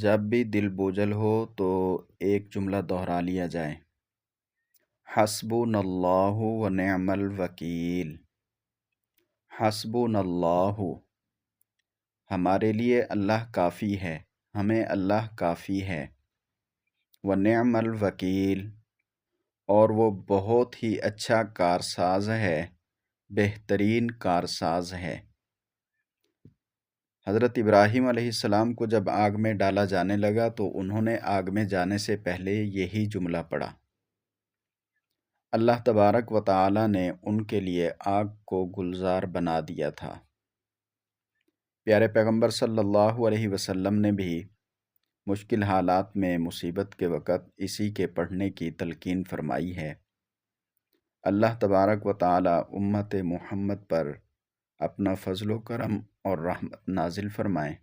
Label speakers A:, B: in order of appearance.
A: جب بھی دل بوجھل ہو تو ایک جملہ دہرا لیا جائے، حسبنا اللہ و نعم الوکیل۔ حسبنا اللہ، ہمارے لیے اللہ کافی ہے، ہمیں اللہ کافی ہے۔ و نعم الوکیل، اور وہ بہت ہی اچھا کارساز ہے، بہترین کارساز ہے۔ حضرت ابراہیم علیہ السلام کو جب آگ میں ڈالا جانے لگا تو انہوں نے آگ میں جانے سے پہلے یہی جملہ پڑھا۔ اللہ تبارک و تعالی نے ان کے لیے آگ کو گلزار بنا دیا تھا۔ پیارے پیغمبر صلی اللہ علیہ وسلم نے بھی مشکل حالات میں مصیبت کے وقت اسی کے پڑھنے کی تلقین فرمائی ہے۔ اللہ تبارک و تعالی امت محمد پر اپنا فضل و کرم اور رحمت نازل فرمائے۔